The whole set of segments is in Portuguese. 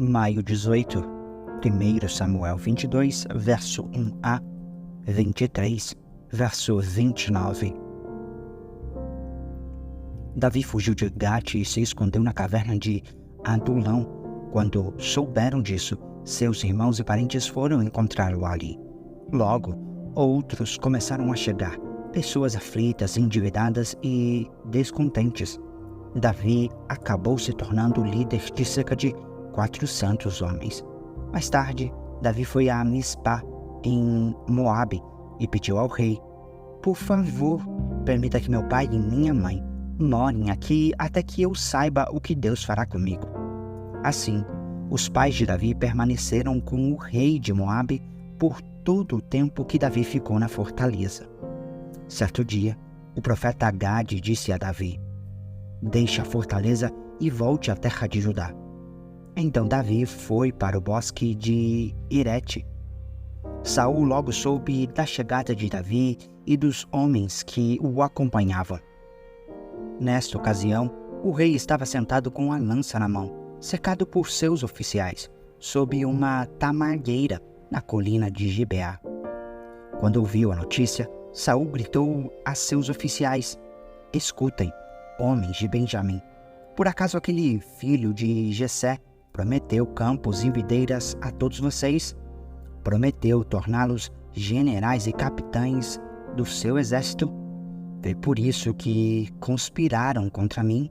Maio 18, 1 Samuel 22, verso 1a, 23, verso 29. Davi fugiu de Gate e se escondeu na caverna de Adulão. Quando souberam disso, seus irmãos e parentes foram encontrá-lo ali. Logo, outros começaram a chegar, pessoas aflitas, endividadas e descontentes. Davi acabou se tornando o líder de cerca de 400 homens. Mais tarde, Davi foi a Mispá, em Moabe, e pediu ao rei: "Por favor, permita que meu pai e minha mãe morem aqui até que eu saiba o que Deus fará comigo." Assim, os pais de Davi permaneceram com o rei de Moabe por todo o tempo que Davi ficou na fortaleza. Certo dia, o profeta Gade disse a Davi: "Deixe a fortaleza e volte à terra de Judá." Então Davi foi para o bosque de Irete. Saul logo soube da chegada de Davi e dos homens que o acompanhavam. Nesta ocasião, o rei estava sentado com a lança na mão, cercado por seus oficiais, sob uma tamargueira na colina de Gibeá. Quando ouviu a notícia, Saul gritou a seus oficiais: "Escutem, homens de Benjamim, por acaso aquele filho de Jessé prometeu campos e videiras a todos vocês? Prometeu torná-los generais e capitães do seu exército? Foi por isso que conspiraram contra mim?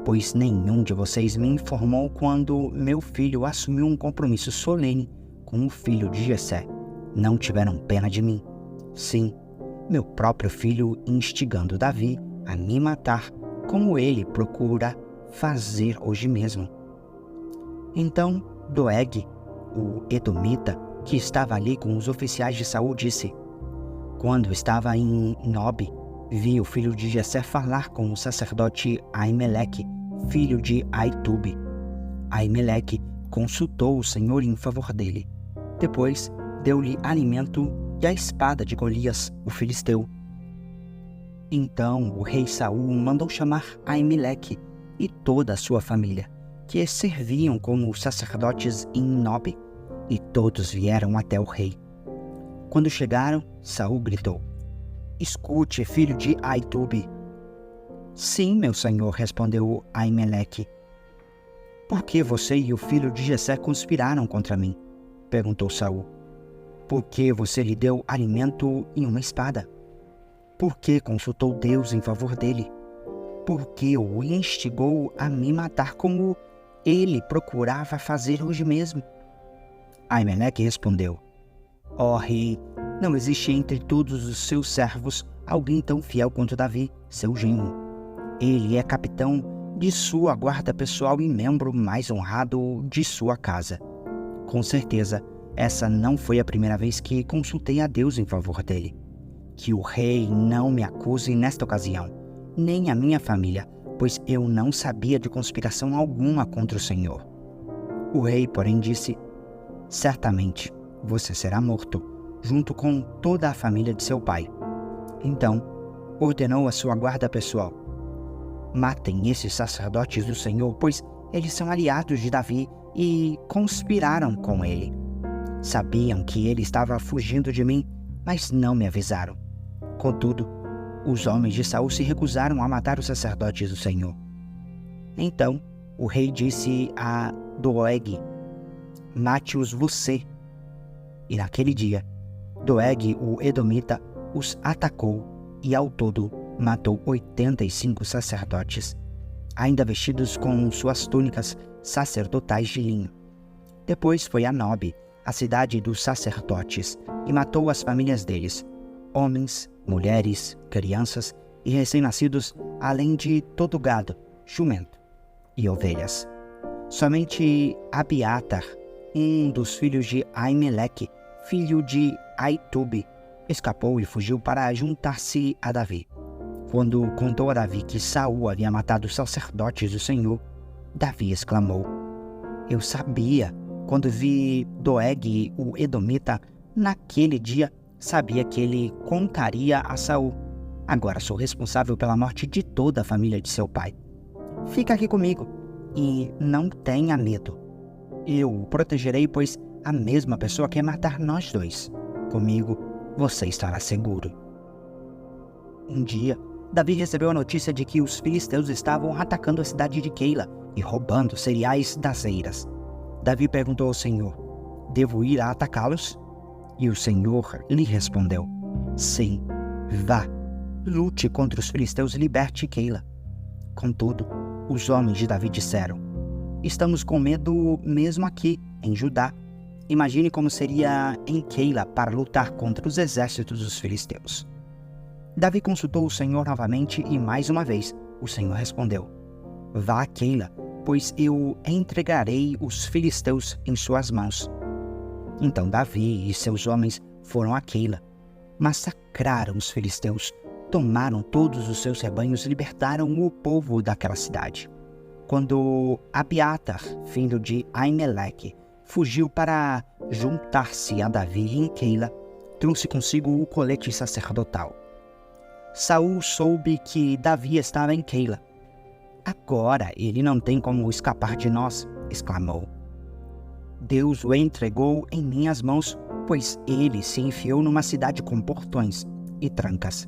Pois nenhum de vocês me informou quando meu filho assumiu um compromisso solene com o filho de Jessé. Não tiveram pena de mim. Sim, meu próprio filho instigando Davi a me matar, como ele procura fazer hoje mesmo." Então Doeg, o edomita, que estava ali com os oficiais de Saul, disse: "Quando estava em Nob, vi o filho de Jessé falar com o sacerdote Aimeleque, filho de Aitube. Aimeleque consultou o Senhor em favor dele. Depois deu-lhe alimento e a espada de Golias, o filisteu." Então o rei Saul mandou chamar Aimeleque e toda a sua família, que serviam como sacerdotes em Nob, e todos vieram até o rei. Quando chegaram, Saul gritou: "Escute, filho de Aitube." "Sim, meu senhor," respondeu Aimeleque. "Por que você e o filho de Jessé conspiraram contra mim?" perguntou Saul. "Por que você lhe deu alimento e uma espada? Por que consultou Deus em favor dele? Por que o instigou a me matar como ele procurava fazer hoje mesmo?" Aimeleque respondeu: "Ó rei, não existe entre todos os seus servos alguém tão fiel quanto Davi, seu genro. Ele é capitão de sua guarda pessoal e membro mais honrado de sua casa. Com certeza, essa não foi a primeira vez que consultei a Deus em favor dele. Que o rei não me acuse nesta ocasião, nem a minha família, pois eu não sabia de conspiração alguma contra o Senhor." O rei, porém, disse: "Certamente você será morto, junto com toda a família de seu pai." Então, ordenou a sua guarda pessoal: "Matem esses sacerdotes do Senhor, pois eles são aliados de Davi e conspiraram com ele. Sabiam que ele estava fugindo de mim, mas não me avisaram." Contudo, os homens de Saul se recusaram a matar os sacerdotes do Senhor. Então, o rei disse a Doeg: "Mate-os você." E naquele dia, Doeg, o edomita, os atacou e ao todo matou 85 sacerdotes, ainda vestidos com suas túnicas sacerdotais de linho. Depois foi a Nob, a cidade dos sacerdotes, e matou as famílias deles, homens, mulheres, crianças e recém-nascidos, além de todo gado, jumento e ovelhas. Somente Abiatar, um dos filhos de Aimeleque, filho de Aitube, escapou e fugiu para juntar-se a Davi. Quando contou a Davi que Saul havia matado os sacerdotes do Senhor, Davi exclamou: "Eu sabia, quando vi Doeg, o edomita, naquele dia, sabia que ele contaria a Saul. Agora sou responsável pela morte de toda a família de seu pai. Fica aqui comigo e não tenha medo." Eu o protegerei, pois a mesma pessoa quer matar nós dois. Comigo, você estará seguro. Um dia, Davi recebeu a notícia de que os filisteus estavam atacando a cidade de Keila e roubando cereais das eiras. Davi perguntou ao Senhor: devo ir a atacá-los? E o Senhor lhe respondeu: sim, vá, lute contra os filisteus e liberte Keila. Contudo, os homens de Davi disseram: estamos com medo mesmo aqui, em Judá. Imagine como seria em Keila para lutar contra os exércitos dos filisteus. Davi consultou o Senhor novamente e mais uma vez o Senhor respondeu: vá a Keila, pois eu entregarei os filisteus em suas mãos. Então Davi e seus homens foram a Keila, massacraram os filisteus, tomaram todos os seus rebanhos e libertaram o povo daquela cidade. Quando Abiatar, filho de Aimeleque, fugiu para juntar-se a Davi em Keila, trouxe consigo o colete sacerdotal. Saul soube que Davi estava em Keila. Agora ele não tem como escapar de nós, exclamou. Deus o entregou em minhas mãos, pois ele se enfiou numa cidade com portões e trancas.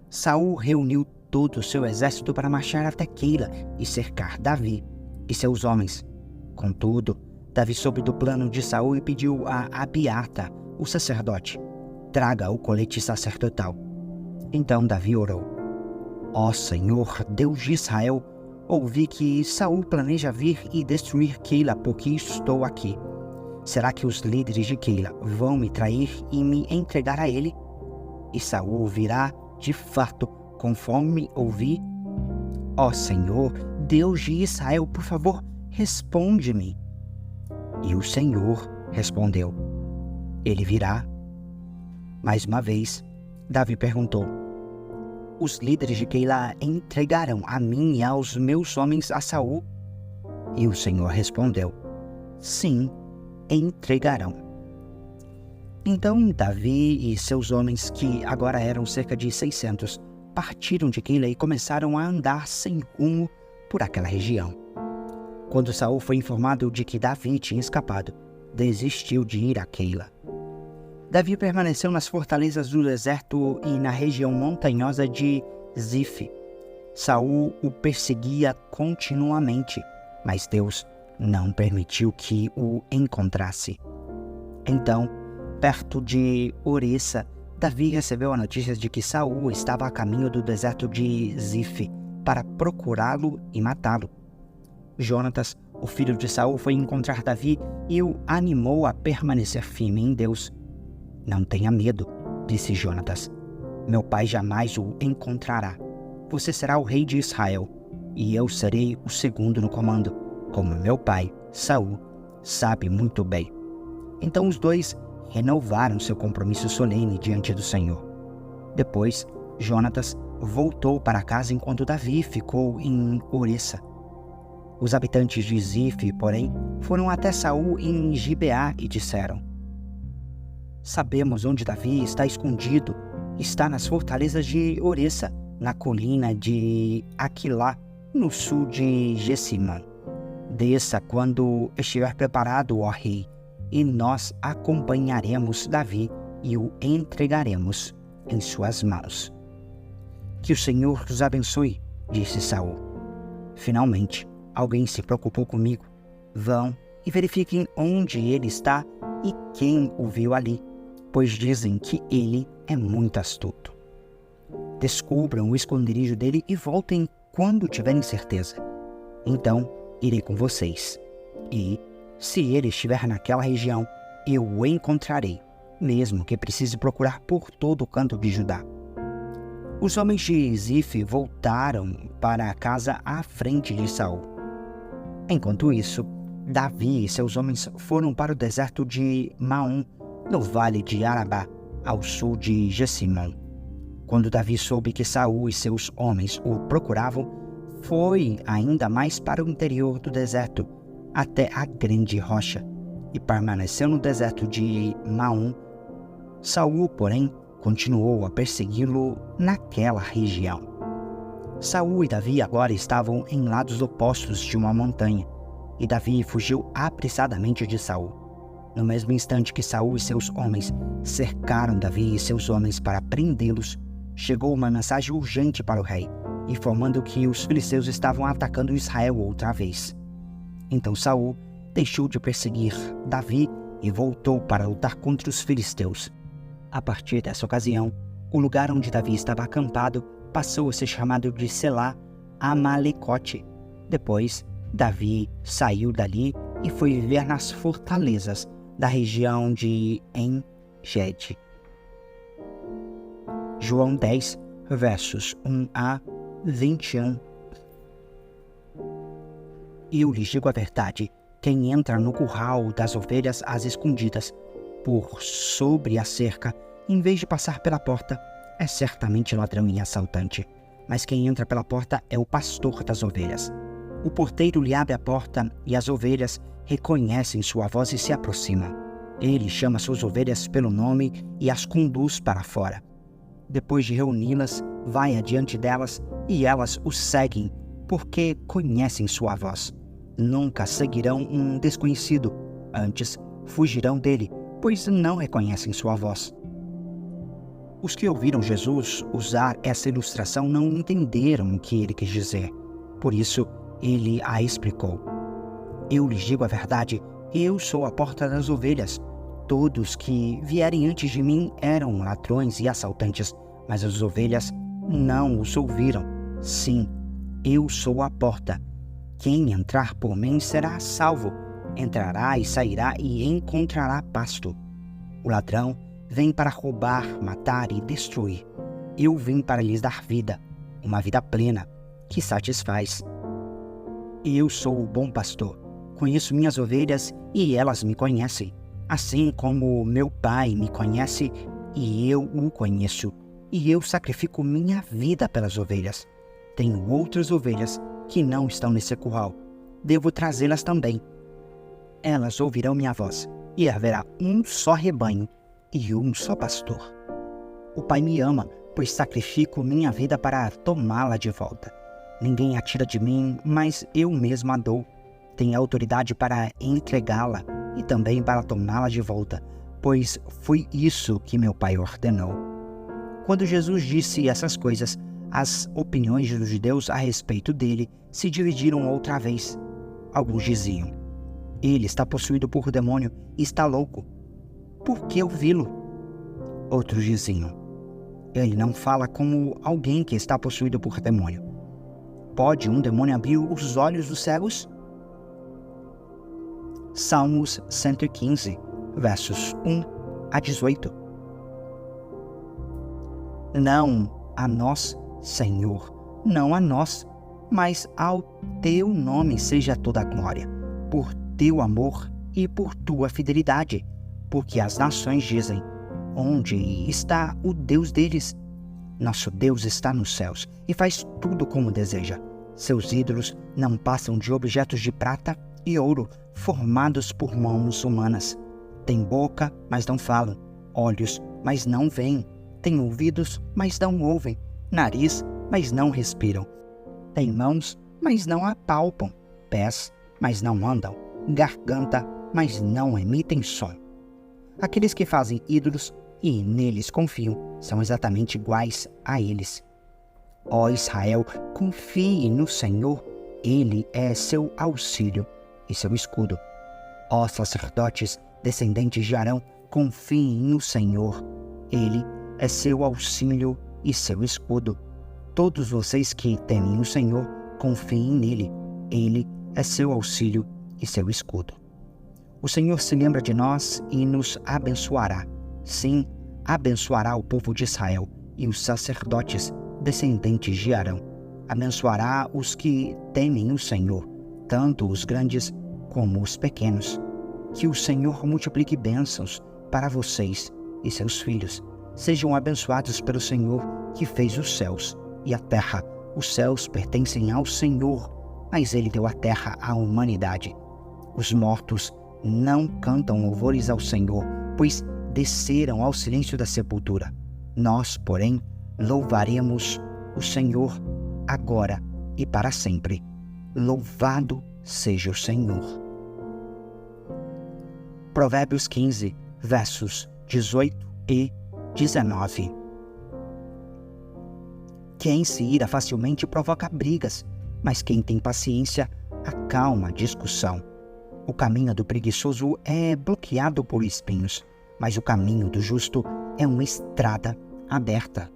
Saul reuniu todo o seu exército para marchar até Keila e cercar Davi e seus homens. Contudo, Davi soube do plano de Saul e pediu a Abiatar, o sacerdote: traga o colete sacerdotal. Então Davi orou: ó Senhor, Deus de Israel, ouvi que Saul planeja vir e destruir Keila porque estou aqui. Será que os líderes de Keila vão me trair e me entregar a ele? E Saul virá de fato, conforme ouvi? Ó Senhor, Deus de Israel, por favor, responde-me. E o Senhor respondeu: ele virá. Mais uma vez, Davi perguntou: os líderes de Keila entregarão a mim e aos meus homens a Saul? E o Senhor respondeu: sim, entregarão. Então Davi e seus homens, que agora eram cerca de 600, partiram de Keila e começaram a andar sem rumo por aquela região. Quando Saul foi informado de que Davi tinha escapado, desistiu de ir a Keila. Davi permaneceu nas fortalezas do deserto e na região montanhosa de Zif. Saul o perseguia continuamente, mas Deus não permitiu que o encontrasse. Então, perto de Oressa, Davi recebeu a notícia de que Saul estava a caminho do deserto de Zif para procurá-lo e matá-lo. Jonatas, o filho de Saul, foi encontrar Davi e o animou a permanecer firme em Deus. Não tenha medo, disse Jonatas. Meu pai jamais o encontrará. Você será o rei de Israel, e eu serei o segundo no comando, como meu pai, Saul, sabe muito bem. Então os dois renovaram seu compromisso solene diante do Senhor. Depois, Jonatas voltou para casa enquanto Davi ficou em Oressa. Os habitantes de Zif, porém, foram até Saul em Gibeá e disseram: sabemos onde Davi está escondido. Está nas fortalezas de Oressa, na colina de Aquilá, no sul de Gessimã. Desça quando estiver preparado, ó rei, e nós acompanharemos Davi e o entregaremos em suas mãos. Que o Senhor os abençoe, disse Saul. Finalmente, alguém se preocupou comigo. Vão e verifiquem onde ele está e quem o viu ali, pois dizem que ele é muito astuto. Descubram o esconderijo dele e voltem quando tiverem certeza. Então, irei com vocês. E, se ele estiver naquela região, eu o encontrarei, mesmo que precise procurar por todo o canto de Judá. Os homens de Zif voltaram para a casa à frente de Saul. Enquanto isso, Davi e seus homens foram para o deserto de Maom, no vale de Arabá, ao sul de Gessimã. Quando Davi soube que Saul e seus homens o procuravam, foi ainda mais para o interior do deserto, até a grande rocha, e permaneceu no deserto de Maom. Saul, porém, continuou a persegui-lo naquela região. Saul e Davi agora estavam em lados opostos de uma montanha, e Davi fugiu apressadamente de Saul. No mesmo instante que Saul e seus homens cercaram Davi e seus homens para prendê-los, chegou uma mensagem urgente para o rei, informando que os filisteus estavam atacando Israel outra vez. Então Saul deixou de perseguir Davi e voltou para lutar contra os filisteus. A partir dessa ocasião, o lugar onde Davi estava acampado passou a ser chamado de Selá Amalecote. Depois, Davi saiu dali e foi viver nas fortalezas da região de En-Gedi. João 10, versos 1 a 21. Eu lhes digo a verdade, quem entra no curral das ovelhas às escondidas, por sobre a cerca, em vez de passar pela porta, é certamente ladrão e assaltante. Mas quem entra pela porta é o pastor das ovelhas. O porteiro lhe abre a porta e as ovelhas reconhecem sua voz e se aproximam. Ele chama suas ovelhas pelo nome e as conduz para fora. Depois de reuni-las, vai adiante delas e elas o seguem, porque conhecem sua voz. Nunca seguirão um desconhecido, antes fugirão dele, pois não reconhecem sua voz. Os que ouviram Jesus usar essa ilustração não entenderam o que ele quis dizer. Por isso, ele a explicou. Eu lhes digo a verdade, eu sou a porta das ovelhas. Todos que vierem antes de mim eram ladrões e assaltantes, mas as ovelhas não os ouviram. Sim, eu sou a porta. Quem entrar por mim será salvo. Entrará e sairá e encontrará pasto. O ladrão vem para roubar, matar e destruir. Eu vim para lhes dar vida, uma vida plena, que satisfaz. Eu sou o bom pastor. Conheço minhas ovelhas e elas me conhecem, assim como meu Pai me conhece e eu o conheço, e eu sacrifico minha vida pelas ovelhas. Tenho outras ovelhas que não estão nesse curral. Devo trazê-las também. Elas ouvirão minha voz, e haverá um só rebanho e um só pastor. O Pai me ama, pois sacrifico minha vida para tomá-la de volta. Ninguém a tira de mim, mas eu mesmo a dou. Tenho autoridade para entregá-la e também para tomá-la de volta, pois foi isso que meu Pai ordenou. Quando Jesus disse essas coisas, as opiniões dos judeus a respeito dele se dividiram outra vez. Alguns diziam: ele está possuído por demônio e está louco. Por que ouvi-lo? Outros diziam: ele não fala como alguém que está possuído por demônio. Pode um demônio abrir os olhos dos cegos? Salmos 115, versos 1 a 18. Não a nós, Senhor, não a nós, mas ao teu nome seja toda a glória, por teu amor e por tua fidelidade, porque as nações dizem: onde está o Deus deles? Nosso Deus está nos céus e faz tudo como deseja. Seus ídolos não passam de objetos de prata e ouro, formados por mãos humanas. Têm boca, mas não falam, olhos, mas não veem, têm ouvidos, mas não ouvem, nariz, mas não respiram. Têm mãos, mas não apalpam, pés, mas não andam, garganta, mas não emitem som. Aqueles que fazem ídolos e neles confiam são exatamente iguais a eles. Ó Israel, confie no Senhor, Ele é seu auxílio e seu escudo. Ó sacerdotes, descendentes de Arão, confiem no Senhor, Ele é seu auxílio e seu escudo. Todos vocês que temem o Senhor, confiem nele, Ele é seu auxílio e seu escudo. O Senhor se lembra de nós e nos abençoará. Sim, abençoará o povo de Israel e os sacerdotes, descendentes de Arão. Abençoará os que temem o Senhor, tanto os grandes como os pequenos. Que o Senhor multiplique bênçãos para vocês e seus filhos. Sejam abençoados pelo Senhor, que fez os céus e a terra. Os céus pertencem ao Senhor, mas Ele deu a terra à humanidade. Os mortos não cantam louvores ao Senhor, pois desceram ao silêncio da sepultura. Nós, porém, louvaremos o Senhor agora e para sempre. Louvado seja o Senhor. Provérbios 15, versos 18 e 19. Quem se ira facilmente provoca brigas, mas quem tem paciência acalma a discussão. O caminho do preguiçoso é bloqueado por espinhos, mas o caminho do justo é uma estrada aberta.